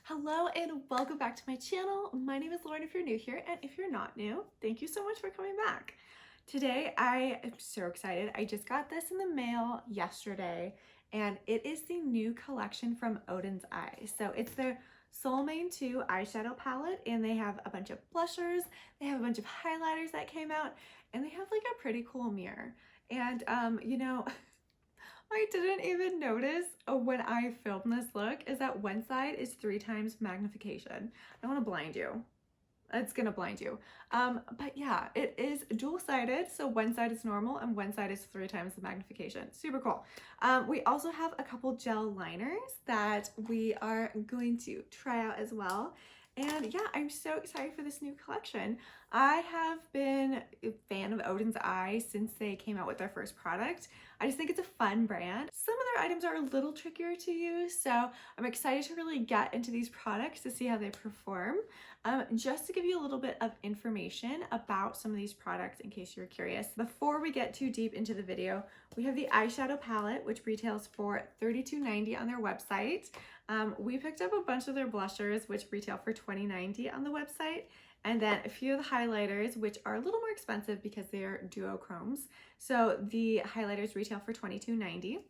Hello and welcome back to my channel. My name is Lauren if you're new here, and if you're not new, thank you so much for coming back. Today I am so excited. I just got this in the mail yesterday and it is the new collection from Oden'sEye. So it's their Solmåne 2 eyeshadow palette and they have a bunch of blushers, they have a bunch of highlighters that came out, and they have like a pretty cool mirror. And I didn't even notice when I filmed this look is that one side is 3 times magnification. I want to blind you. It's gonna blind you. But yeah, it is dual-sided, so one side is normal and one side is 3 times the magnification. Super cool. We also have a couple gel liners that we are going to try out as well. And yeah, I'm so excited for this new collection. I have been a fan of Oden'sEye since they came out with their first product. I just think it's a fun brand. Some of their items are a little trickier to use, so I'm excited to really get into these products to see how they perform. Just to give you a little bit of information about some of these products in case you're curious. Before we get too deep into the video, we have the eyeshadow palette, which retails for $32.90 on their website. We picked up a bunch of their blushers, which retail for $20.90 on the website, and then a few of the highlighters, which are a little more expensive because they are duochromes. So the highlighters retail for $22.90.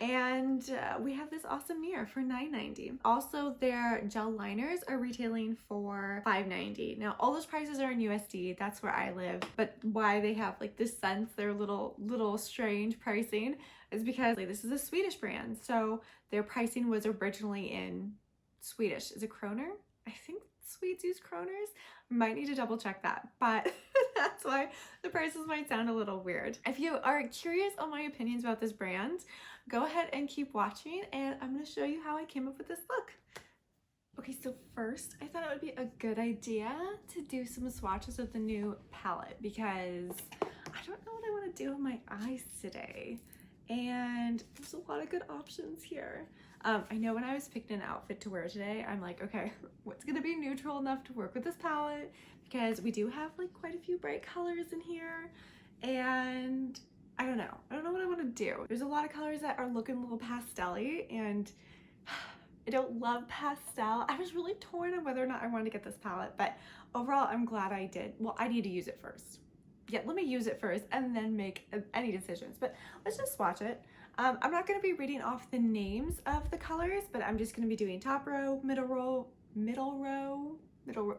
And we have this awesome mirror for $9.90. Also, their gel liners are retailing for $5.90. Now, all those prices are in USD. That's where I live. But why they have like this sense, their little strange pricing, is because like, this is a Swedish brand. So their pricing was originally in Swedish. Is it kroner? I think Swedes use kroners. Might need to double check that, but that's why the prices might sound a little weird. If you are curious on my opinions about this brand, go ahead and keep watching and I'm going to show you how I came up with this look. Okay, so first I thought it would be a good idea to do some swatches of the new palette because I don't know what I want to do with my eyes today. And there's a lot of good options here. I know when I was picking an outfit to wear today, I'm like, okay, what's gonna be neutral enough to work with this palette? Because we do have like quite a few bright colors in here, and I don't know what I want to do. There's a lot of colors that are looking a little pastel-y, and I don't love pastel. I was really torn on whether or not I wanted to get this palette, but overall I'm glad I did. Well, I need to use it first. Yeah, let me use it first and then make any decisions, but let's just swatch it. I'm not going to be reading off the names of the colors, but I'm just going to be doing top row, middle row,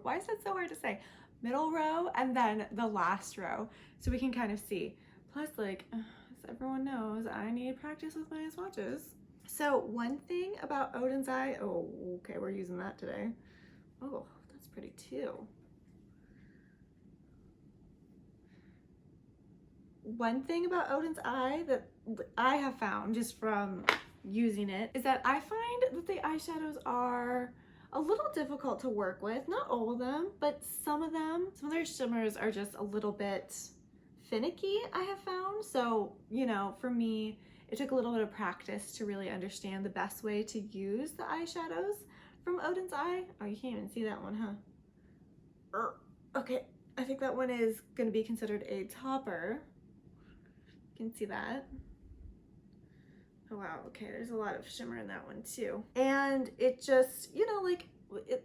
why is that so hard to say? Middle row, and then the last row, so we can kind of see. Plus, like, as everyone knows, I need practice with my swatches. So one thing about Oden'sEye, oh, okay, we're using that today. Oh, that's pretty too. One thing about Oden'sEye that I have found just from using it is that I find that the eyeshadows are a little difficult to work with. Not all of them, but some of their shimmers are just a little bit finicky, I have found. So, you know, for me, it took a little bit of practice to really understand the best way to use the eyeshadows from Oden'sEye. Oh, you can't even see that one, huh? Okay, I think that one is going to be considered a topper. You can see that. Oh wow, okay, there's a lot of shimmer in that one too. And it just, you know, like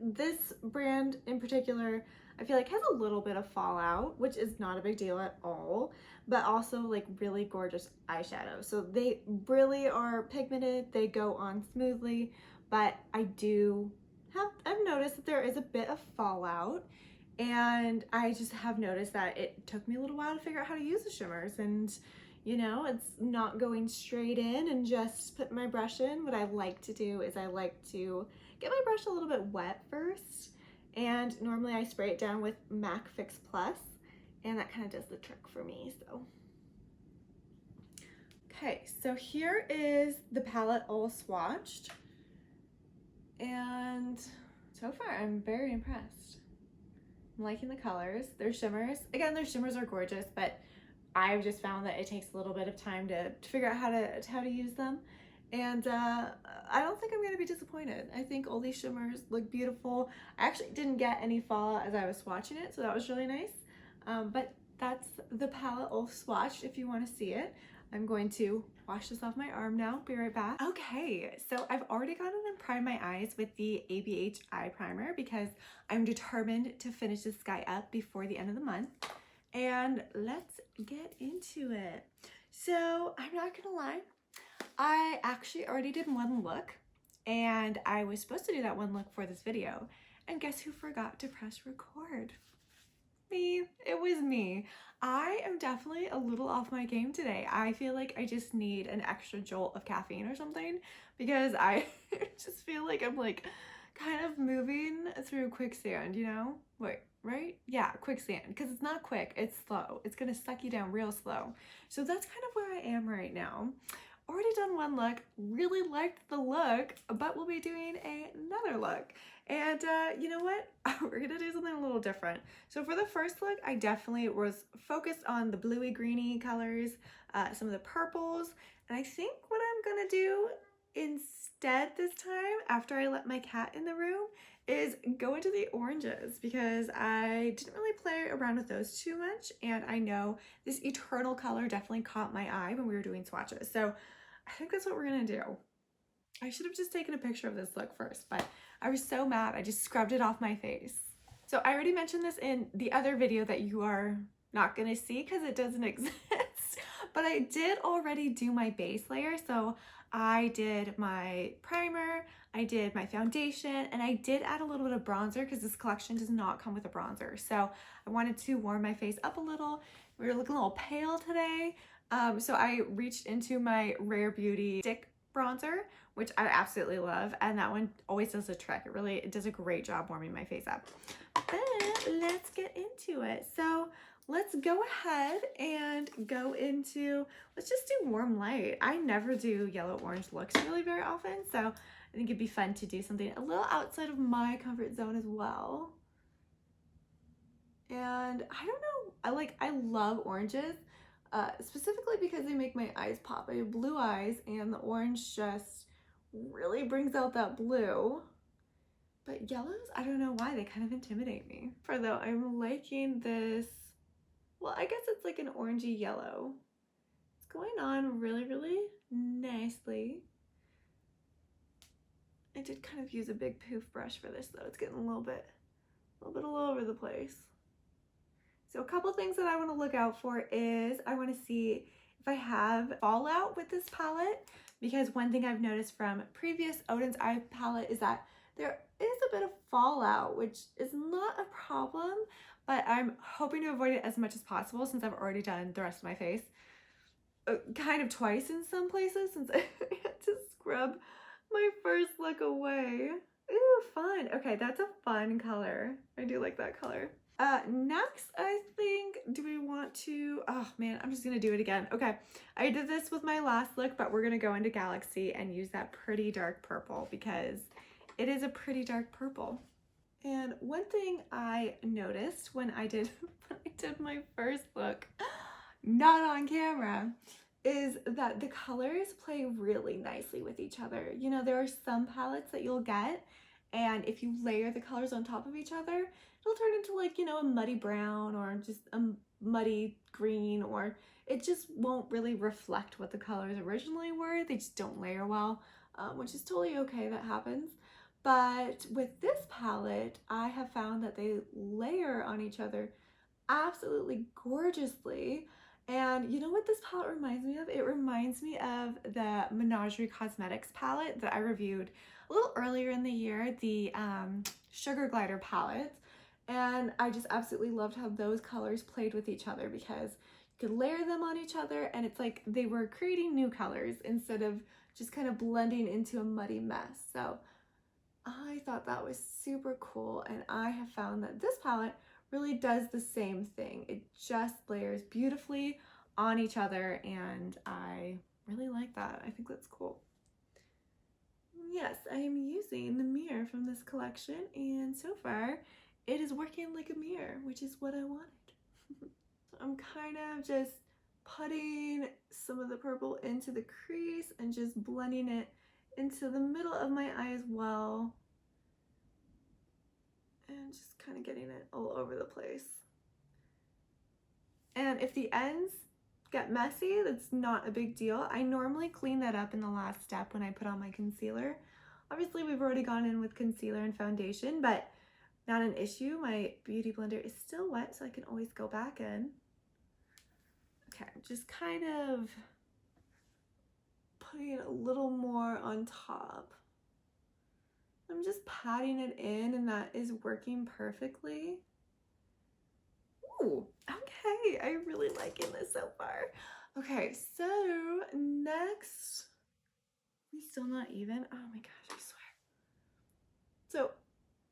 this brand in particular, I feel like has a little bit of fallout, which is not a big deal at all, but also like really gorgeous eyeshadows. So they really are pigmented, they go on smoothly, but I've noticed that there is a bit of fallout. And I just have noticed that it took me a little while to figure out how to use the shimmers, and you know, it's not going straight in and just put my brush in. What I like to do is I like to get my brush a little bit wet first, and normally I spray it down with MAC Fix Plus, and that kind of does the trick for me. So okay, so here is the palette all swatched, and so far I'm very impressed. I'm liking the colors. Their shimmers, again, their shimmers are gorgeous, but I've just found that it takes a little bit of time to figure out how to use them, and I don't think I'm going to be disappointed. I think all these shimmers look beautiful. I actually didn't get any fallout as I was swatching it, so that was really nice. But that's the palette all swatched if you want to see it. I'm going to wash this off my arm now. Be right back. Okay, so I've already gone in and primed my eyes with the ABH eye primer because I'm determined to finish this guy up before the end of the month. And let's get into it. So I'm not gonna lie, I actually already did one look, and I was supposed to do that one look for this video. And guess who forgot to press record? Me. It was me. I am definitely a little off my game today. I feel like I just need an extra jolt of caffeine or something because I just feel like I'm like kind of moving through quicksand, you know? Wait, right? Yeah, quicksand, because it's not quick, it's slow. It's gonna suck you down real slow. So that's kind of where I am right now. Already done one look, really liked the look, but we'll be doing another look. And you know what? We're gonna do something a little different. So for the first look, I definitely was focused on the bluey greeny colors, some of the purples, and I think what I'm gonna do instead this time, after I let my cat in the room, is go into the oranges because I didn't really play around with those too much, and I know this eternal color definitely caught my eye when we were doing swatches. So I think that's what we're gonna do. I should have just taken a picture of this look first, but I was so mad I just scrubbed it off my face. So I already mentioned this in the other video that you are not gonna see because it doesn't exist, but I did already do my base layer. So I did my primer, I did my foundation, and I did add a little bit of bronzer because this collection does not come with a bronzer. So I wanted to warm my face up a little. We were looking a little pale today. So I reached into my Rare Beauty stick bronzer, which I absolutely love, and that one always does a trick. It does a great job warming my face up. But let's get into it. So let's go ahead and go into, let's just do warm light. I never do yellow orange looks really very often, so I think it'd be fun to do something a little outside of my comfort zone as well. And I don't know, I love oranges. Specifically because they make my eyes pop. I have blue eyes and the orange just really brings out that blue. But yellows, I don't know why, they kind of intimidate me. For though, I'm liking this, well, I guess it's like an orangey yellow. It's going on really, really nicely. I did kind of use a big poof brush for this though. It's getting a little bit all over the place. So a couple things that I want to look out for is I want to see if I have fallout with this palette, because one thing I've noticed from previous Oden'sEye palette is that there is a bit of fallout, which is not a problem, but I'm hoping to avoid it as much as possible since I've already done the rest of my face kind of twice in some places since I had to scrub my first look away. Ooh, fun. Okay, that's a fun color. I do like that color. Next, I think, do we want to, oh man, I'm just gonna do it again. Okay, I did this with my last look, but we're gonna go into Galaxy and use that pretty dark purple because it is a pretty dark purple. And one thing I noticed when I did my first look, not on camera, is that the colors play really nicely with each other. You know, there are some palettes that you'll get, and if you layer the colors on top of each other, it'll turn into like, you know, a muddy brown or just a muddy green, or it just won't really reflect what the colors originally were. They just don't layer well, which is totally okay, that happens. But with this palette, I have found that they layer on each other absolutely gorgeously. And you know what this palette reminds me of? It reminds me of the Menagerie Cosmetics palette that I reviewed a little earlier in the year, the Sugar Glider palette. And I just absolutely loved how those colors played with each other because you could layer them on each other and it's like they were creating new colors instead of just kind of blending into a muddy mess. So I thought that was super cool, and I have found that this palette really does the same thing. It just layers beautifully on each other, and I really like that. I think that's cool. Yes, I am using the mirror from this collection, and so far it is working like a mirror, which is what I wanted. I'm kind of just putting some of the purple into the crease and just blending it into the middle of my eye as well, and just kind of getting it all over the place. And if the ends get messy, that's not a big deal. I normally clean that up in the last step when I put on my concealer. Obviously, we've already gone in with concealer and foundation, but not an issue. My beauty blender is still wet, so I can always go back in. Okay, just kind of putting a little more on top. I'm just patting it in, and that is working perfectly. Ooh, okay, I'm really liking this so far. Okay, so next, we still not even? Oh my gosh, I swear. So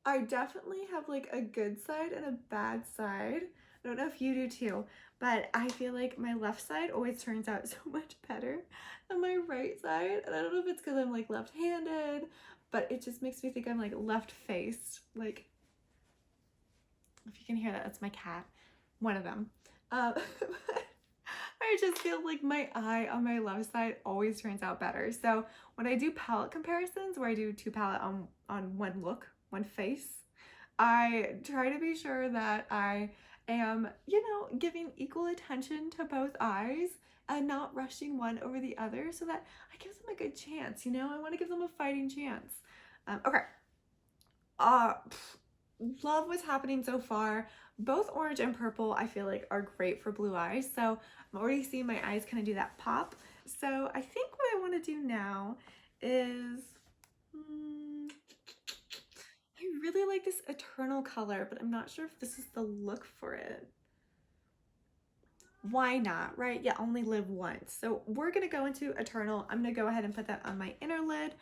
I definitely have like a good side and a bad side. I don't know if you do too, but I feel like my left side always turns out so much better than my right side. And I don't know if it's because I'm like left-handed, but it just makes me think I'm like left-faced. Like, if you can hear that, that's my cat. One of them. I just feel like my eye on my left side always turns out better. So when I do palette comparisons, where I do two palette on one look, one face, I try to be sure that I am, you know, giving equal attention to both eyes and not rushing one over the other, so that I give them a good chance, you know? I want to give them a fighting chance. Okay. Love what's happening so far. Both orange and purple I feel like are great for blue eyes, so I'm already seeing my eyes kind of do that pop. So I think what I want to do now is I really like this Eternal color, but I'm not sure if this is the look for it. Why not, right? You only live once. So we're gonna go into Eternal. I'm gonna go ahead and put that on my inner lid.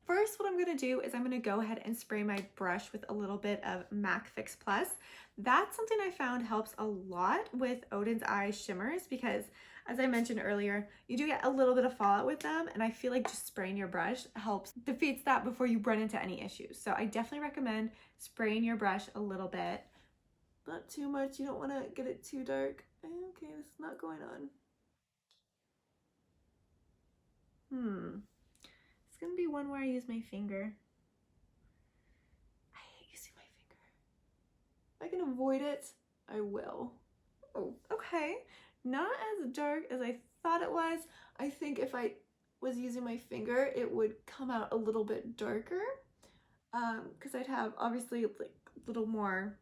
First, what I'm gonna do is I'm gonna go ahead and spray my brush with a little bit of MAC Fix Plus. That's something I found helps a lot with Oden'sEye shimmers, because as I mentioned earlier, you do get a little bit of fallout with them, and I feel like just spraying your brush helps defeats that before you run into any issues. So I definitely recommend spraying your brush a little bit. Not too much, you don't wanna get it too dark. Okay, this is not going on. It's gonna be one where I use my finger. I hate using my finger. If I can avoid it, I will. Oh, okay. Not as dark as I thought it was. I think if I was using my finger, it would come out a little bit darker. Because I'd have obviously like a little more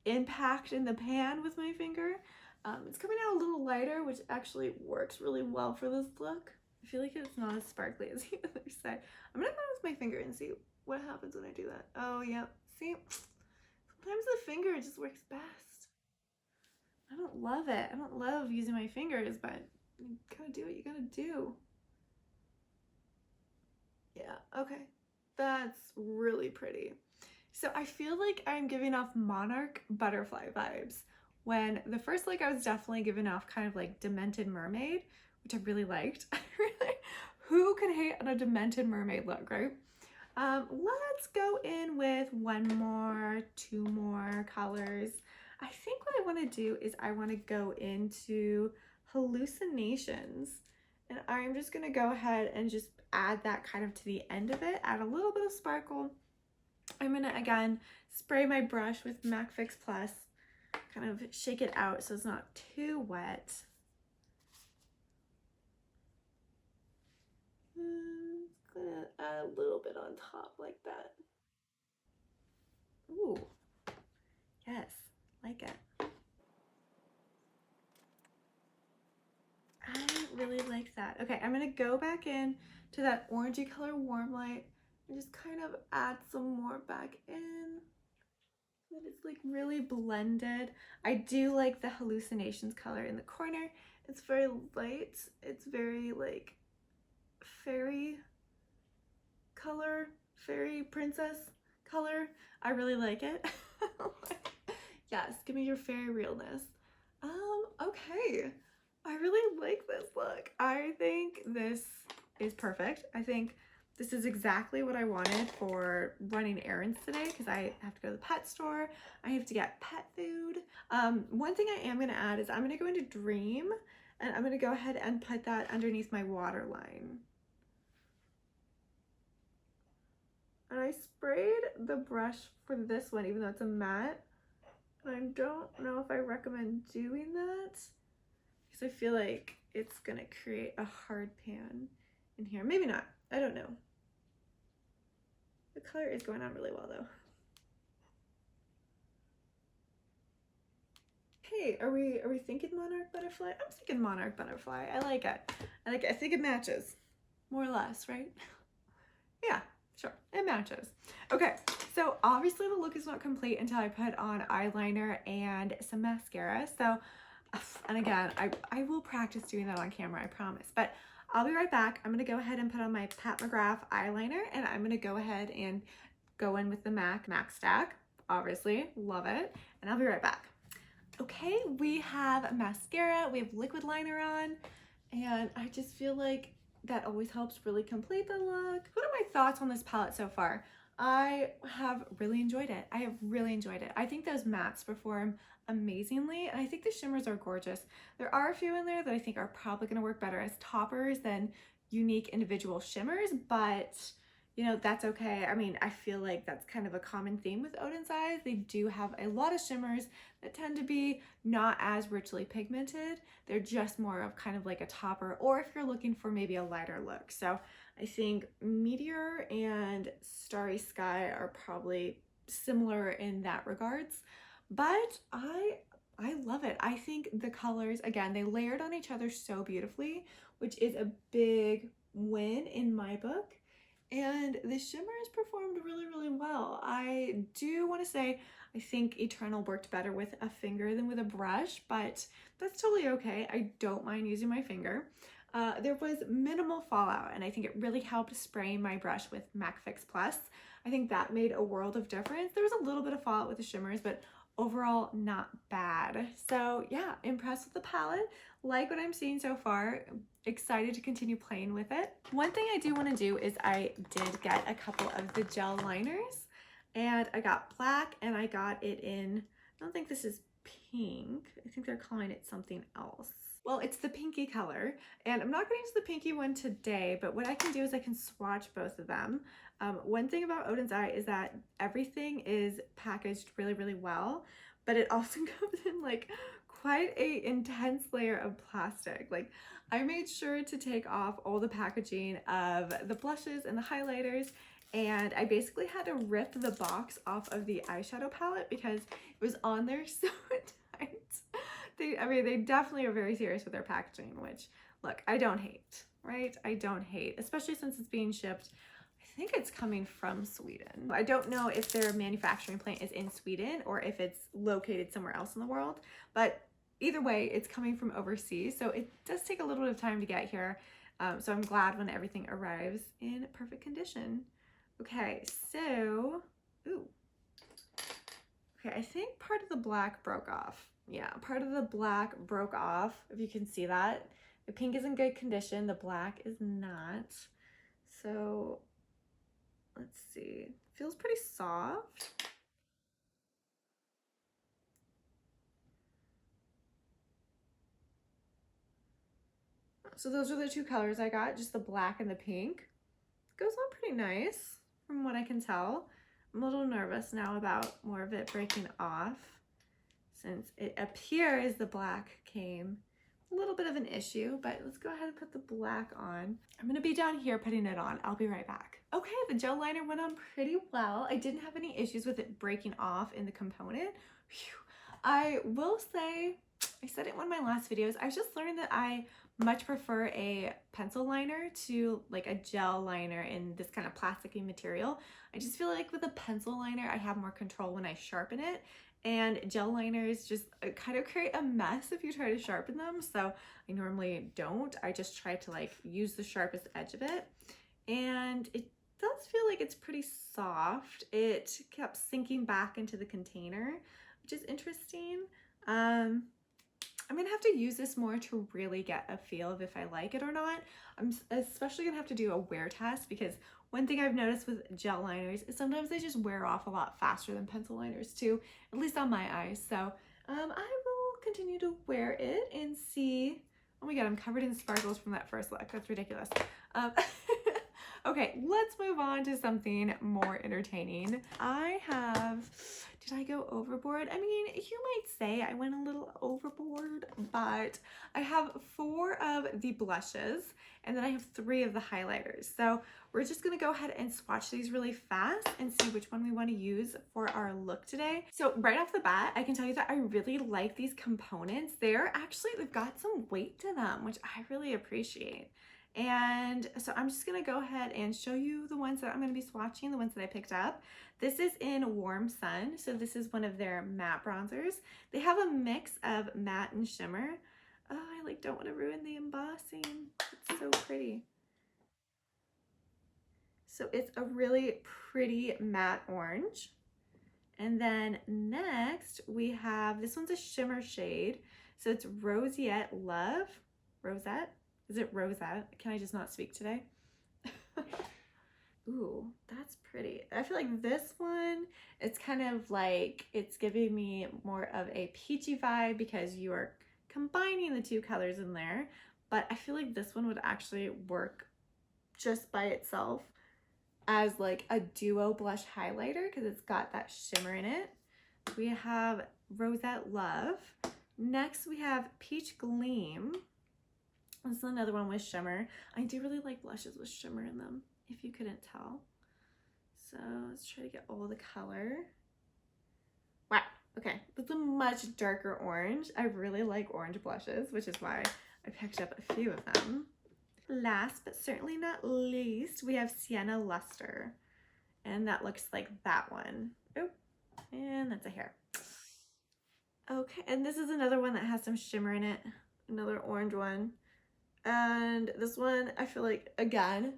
impact in the pan with my finger. It's coming out a little lighter, which actually works really well for this look. I feel like it's not as sparkly as the other side. I'm gonna go with my finger and see what happens when I do that. Oh yeah, see? Sometimes the finger just works best. I don't love it. I don't love using my fingers, but you gotta do what you gotta do. Yeah, okay. That's really pretty. So I feel like I'm giving off Monarch butterfly vibes, when the first look I was definitely giving off kind of like Demented Mermaid, which I really liked. Who could hate on a Demented Mermaid look, right? Let's go in with two more colors. I think what I want to do is I want to go into Hallucinations, and I'm just going to go ahead and just add that kind of to the end of it, add a little bit of sparkle. I'm going to again spray my brush with MAC Fix Plus, kind of shake it out so it's not too wet. Just gonna add a little bit on top like that. Ooh, yes, like it. I really like that. Okay, I'm gonna go back in to that orangey color Warm Light and just kind of add some more back in. That it's like really blended. I do like the Hallucinations color in the corner. It's very light. It's very like fairy color, fairy princess color. I really like it. Yes, give me your fairy realness. Okay. I really like this look. I think this is perfect. I think this is exactly what I wanted for running errands today, because I have to go to the pet store. I have to get pet food. One thing I am going to add is I'm going to go into Dream, and I'm going to go ahead and put that underneath my waterline. And I sprayed the brush for this one, even though it's a matte. And I don't know if I recommend doing that, because because I feel like it's gonna create a hard pan in here. Maybe not, I don't know. The color is going on really well though. Okay, are we thinking monarch butterfly? I'm thinking monarch butterfly. I like it. I like it. I think it matches, more or less, right? Yeah, sure, it matches. Okay, so obviously the look is not complete until I put on eyeliner and some mascara. So, and again, I will practice doing that on camera, I promise. But I'll be right back. I'm gonna go ahead and put on my Pat McGrath eyeliner, and I'm gonna go ahead and go in with the Macstack. Obviously, love it. And I'll be right back. Okay, we have mascara, we have liquid liner on, and I just feel like that always helps really complete the look. What are my thoughts on this palette so far? I have really enjoyed it. I have really enjoyed it. I think those mattes perform amazingly, and I think the shimmers are gorgeous. There are a few in there that I think are probably gonna work better as toppers than unique individual shimmers, but you know, that's okay. I mean, I feel like that's kind of a common theme with Oden'sEye. They do have a lot of shimmers that tend to be not as richly pigmented. They're just more of kind of like a topper, or if you're looking for maybe a lighter look. So I think Meteor and Starry Sky are probably similar in that regards, but I love it. I think the colors, again, they layered on each other so beautifully, which is a big win in my book. And the shimmers performed really, really well. I do want to say I think Eternal worked better with a finger than with a brush, but that's totally okay. I don't mind using my finger. There was minimal fallout, and I think it really helped spraying my brush with MAC Fix Plus. I think that made a world of difference. There was a little bit of fallout with the shimmers, but overall not bad. So yeah, impressed with the palette, like what I'm seeing so far, excited to continue playing with it. One thing I do want to do is I did get a couple of the gel liners, and I got black and I got it in, I don't think this is pink, I think they're calling it something else. Well, it's the pinky color, and I'm not going to use the pinky one today, but what I can do is I can swatch both of them. One thing about Oden'sEye is that everything is packaged really, really well, but it also comes in like quite a intense layer of plastic. Like, I made sure to take off all the packaging of the blushes and the highlighters, and I basically had to rip the box off of the eyeshadow palette because it was on there so tight. They definitely are very serious with their packaging, which, look, I don't hate, right? I don't hate, especially since it's being shipped. I think it's coming from Sweden. I don't know if their manufacturing plant is in Sweden or if it's located somewhere else in the world, but either way, it's coming from overseas, so it does take a little bit of time to get here. So I'm glad when everything arrives in perfect condition. Okay, so, okay, I think part of the black broke off. Yeah, part of the black broke off, if you can see that. The pink is in good condition, the black is not. So, let's see. Feels pretty soft. So those are the two colors I got, just the black and the pink. Goes on pretty nice from what I can tell. I'm a little nervous now about more of it breaking off, since it appears the black came a little bit of an issue, but let's go ahead and put the black on. I'm gonna be down here putting it on. I'll be right back. Okay, the gel liner went on pretty well. I didn't have any issues with it breaking off in the component. Whew. I will say, I said it in one of my last videos, I just learned that I much prefer a pencil liner to like a gel liner in this kind of plasticky material. I just feel like with a pencil liner, I have more control when I sharpen it, and gel liners just kind of create a mess if you try to sharpen them. So I normally don't. I just try to like use the sharpest edge of it, and it does feel like it's pretty soft. It kept sinking back into the container, which is interesting. I'm gonna have to use this more to really get a feel of if I like it or not. I'm especially gonna have to do a wear test, because one thing I've noticed with gel liners is sometimes they just wear off a lot faster than pencil liners too, at least on my eyes. So I will continue to wear it and see. Oh my god, I'm covered in sparkles from that first look. That's ridiculous. Okay, let's move on to something more entertaining. Did did I go overboard? I mean, you might say I went a little overboard, but I have 4 of the blushes and then I have 3 of the highlighters. So we're just gonna go ahead and swatch these really fast and see which one we want to use for our look today. So right off the bat, I can tell you that I really like these components. They've got some weight to them, which I really appreciate. And so I'm just gonna go ahead and show you the ones that I'm gonna be swatching, the ones that I picked up. This is in Warm Sun, so this is one of their matte bronzers. They have a mix of matte and shimmer. Oh, I don't want to ruin the embossing. It's so pretty. So it's a really pretty matte orange. And then next we have, this one's a shimmer shade. So it's Roseate Love. Rosette? Is it Rosette? Can I just not speak today? Ooh, that's pretty. I feel like this one, it's kind of like, it's giving me more of a peachy vibe because you are combining the 2 colors in there. But I feel like this one would actually work just by itself as like a duo blush highlighter because it's got that shimmer in it. We have Rosette Love. Next we have Peach Gleam. This is another one with shimmer. I do really like blushes with shimmer in them, if you couldn't tell. So let's try to get all the color. Wow, okay, that's a much darker orange. I really like orange blushes, which is why I picked up a few of them. Last but certainly not least, we have Sienna Luster. And that looks like that one. Oh, and that's a hair. Okay, and this is another one that has some shimmer in it. Another orange one. And this one, I feel like, again,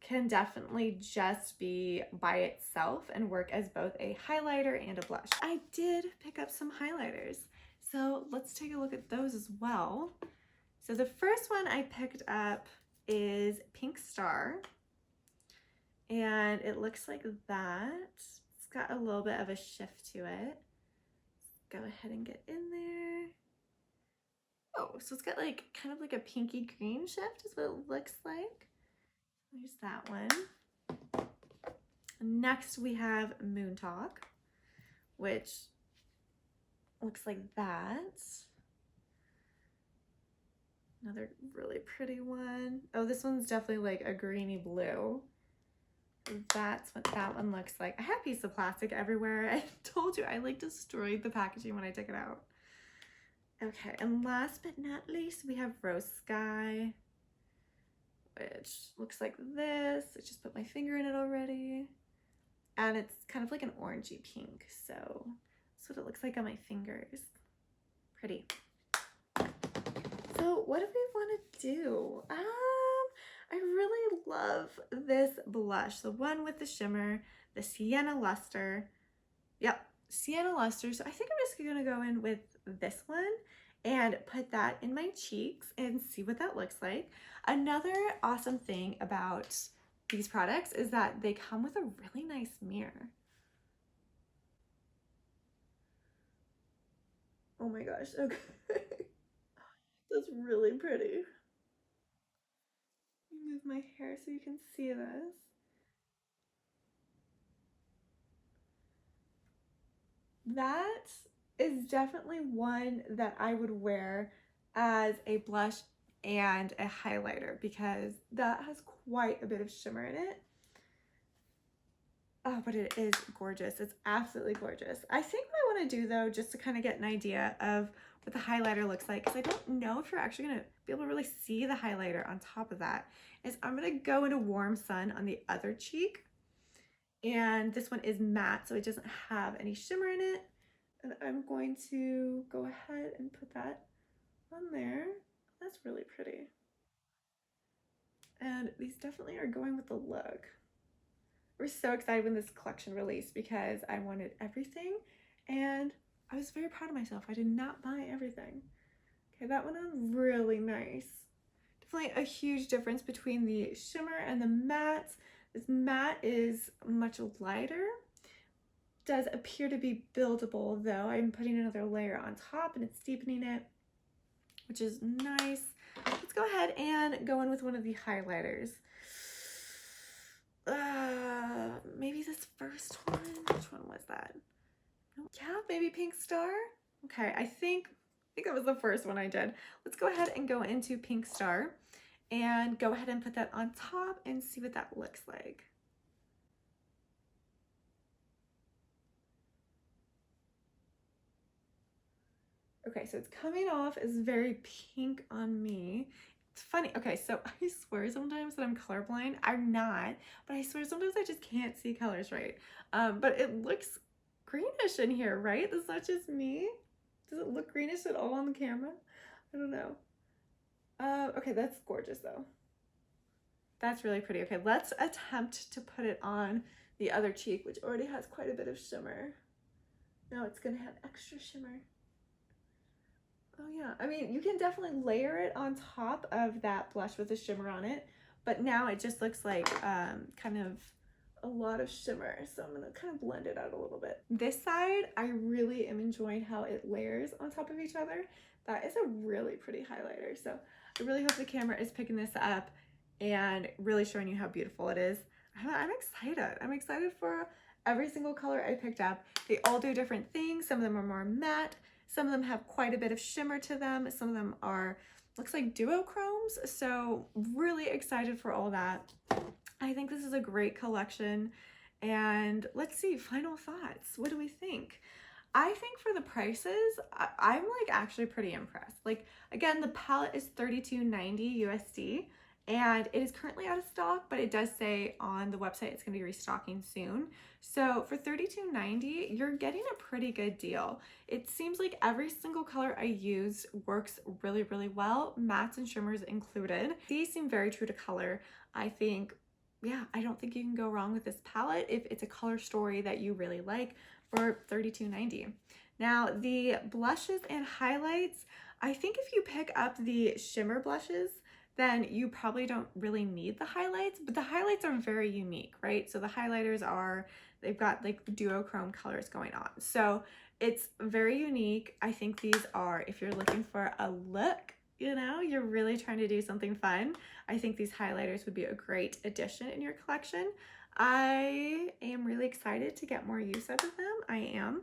can definitely just be by itself and work as both a highlighter and a blush. I did pick up some highlighters, so let's take a look at those as well. So the first one I picked up is Pink Star, and it looks like that. It's got a little bit of a shift to it. Let's go ahead and get in there. Oh, so it's got like kind of like a pinky green shift is what it looks like. There's that one. Next we have Moon Talk, which looks like that. Another really pretty one. Oh, this one's definitely like a greeny blue. That's what that one looks like. I have a piece of plastic everywhere. I told you I like destroyed the packaging when I took it out. Okay, and last but not least, we have Rose Skye, which looks like this. I just put my finger in it already. And it's kind of like an orangey pink, so that's what it looks like on my fingers. Pretty. So what do we want to do? I really love this blush, the one with the shimmer, the Sienna Luster. Yep, Sienna Luster. So I think I'm just gonna go in with this one and put that in my cheeks and see what that looks like. Another awesome thing about these products is that they come with a really nice mirror. Oh my gosh, okay. That's really pretty. Move my hair so you can see this. That is definitely one that I would wear as a blush and a highlighter because that has quite a bit of shimmer in it. Oh, but it is gorgeous. It's absolutely gorgeous. I think what I want to do though, just to kind of get an idea of what the highlighter looks like, because I don't know if you're actually going to be able to really see the highlighter on top of that, is I'm going to go into Warm Sun on the other cheek. And this one is matte, so it doesn't have any shimmer in it. And I'm going to go ahead and put that on there. That's really pretty. And these definitely are going with the look. We're so excited when this collection released because I wanted everything and I was very proud of myself. I did not buy everything. Okay, that went on really nice. Definitely a huge difference between the shimmer and the matte. This matte is much lighter. Does appear to be buildable though. I'm putting another layer on top and it's deepening it, which is nice. Let's go ahead and go in with one of the highlighters. Maybe this first one. Which one was that? maybe Pink Star. Okay, I think that was the first one I did. Let's go ahead and go into Pink Star and go ahead and put that on top and see what that looks like. Okay, so it's coming off as very pink on me. It's funny. Okay, so I swear sometimes that I'm colorblind. I'm not, but I swear sometimes I just can't see colors right. But it looks greenish in here, right? That's not just me. Does it look greenish at all on the camera? I don't know. Okay, that's gorgeous though. That's really pretty. Okay, let's attempt to put it on the other cheek, which already has quite a bit of shimmer. Now it's gonna have extra shimmer. Oh yeah, I mean, you can definitely layer it on top of that blush with a shimmer on it, but now it just looks like kind of a lot of shimmer, so I'm gonna kind of blend it out a little bit. This side, I really am enjoying how it layers on top of each other. That is a really pretty highlighter, so I really hope the camera is picking this up and really showing you how beautiful it is. I'm excited. I'm excited for every single color I picked up. They all do different things. Some of them are more matte. Some of them have quite a bit of shimmer to them. Some of them are, looks like duochromes. So really excited for all that. I think this is a great collection. And let's see, final thoughts. What do we think? I think for the prices, I'm like actually pretty impressed. Like again, the palette is $32.90 USD. And it is currently out of stock, but it does say on the website it's going to be restocking soon. So for $32.90, you're getting a pretty good deal. It seems like every single color I use works really, really well, mattes and shimmers included. These seem very true to color. I think, yeah, I don't think you can go wrong with this palette if it's a color story that you really like for $32.90. Now, the blushes and highlights, I think if you pick up the shimmer blushes, then you probably don't really need the highlights, but the highlights are very unique, right? So the highlighters are, they've got like duochrome colors going on. So it's very unique. I think these are, if you're looking for a look, you know, you're really trying to do something fun, I think these highlighters would be a great addition in your collection. I am really excited to get more use out of them. I am.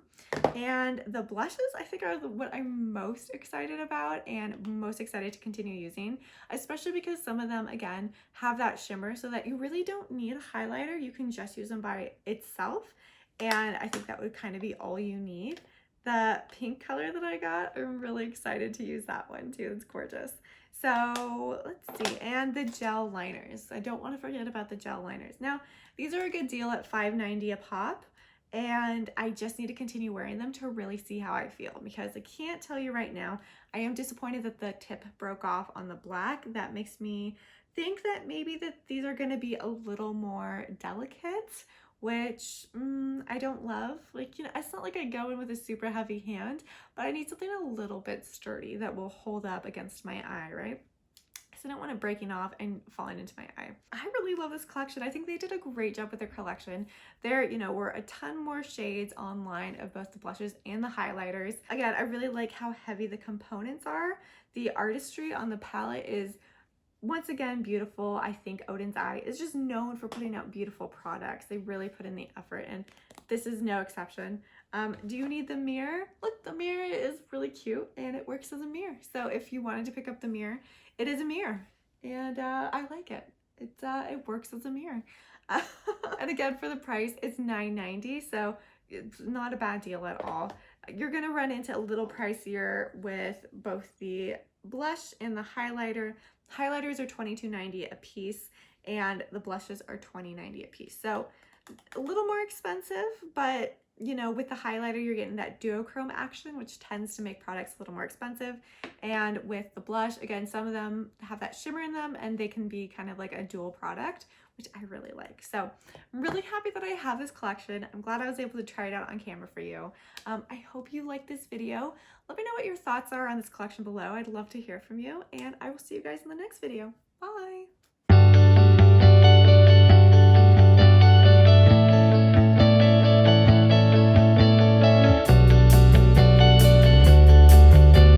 And the blushes, I think, are what I'm most excited about and most excited to continue using, especially because some of them, again, have that shimmer so that you really don't need a highlighter. You can just use them by itself. And I think that would kind of be all you need. The pink color that I got, I'm really excited to use that one too. It's gorgeous. So let's see, and the gel liners. I don't want to forget about the gel liners. Now, these are a good deal at $5.90 a pop, and I just need to continue wearing them to really see how I feel, because I can't tell you right now. I am disappointed that the tip broke off on the black. That makes me think that maybe that these are going to be a little more delicate, which I don't love. Like, you know, it's not like I go in with a super heavy hand, but I need something a little bit sturdy that will hold up against my eye, right? So I don't want it breaking off and falling into my eye. I really love this collection. I think they did a great job with their collection. There, you know, were a ton more shades online of both the blushes and the highlighters. Again, I really like how heavy the components are. The artistry on the palette is once again beautiful. I think Oden'sEye is just known for putting out beautiful products. They really put in the effort, and this is no exception. Do you need the mirror? Look, the mirror is really cute and it works as a mirror. So if you wanted to pick up the mirror, it is a mirror, and I like it. It works as a mirror. And again, for the price, it's $9.90, so it's not a bad deal at all. You're gonna run into a little pricier with both the blush and the highlighter. Highlighters are $22.90 a piece, and the blushes are $20.90 a piece. So a little more expensive, but you know, with the highlighter, you're getting that duochrome action, which tends to make products a little more expensive. And with the blush, again, some of them have that shimmer in them, and they can be kind of like a dual product, which I really like. So I'm really happy that I have this collection. I'm glad I was able to try it out on camera for you. I hope you liked this video. Let me know what your thoughts are on this collection below. I'd love to hear from you, and I will see you guys in the next video. Bye.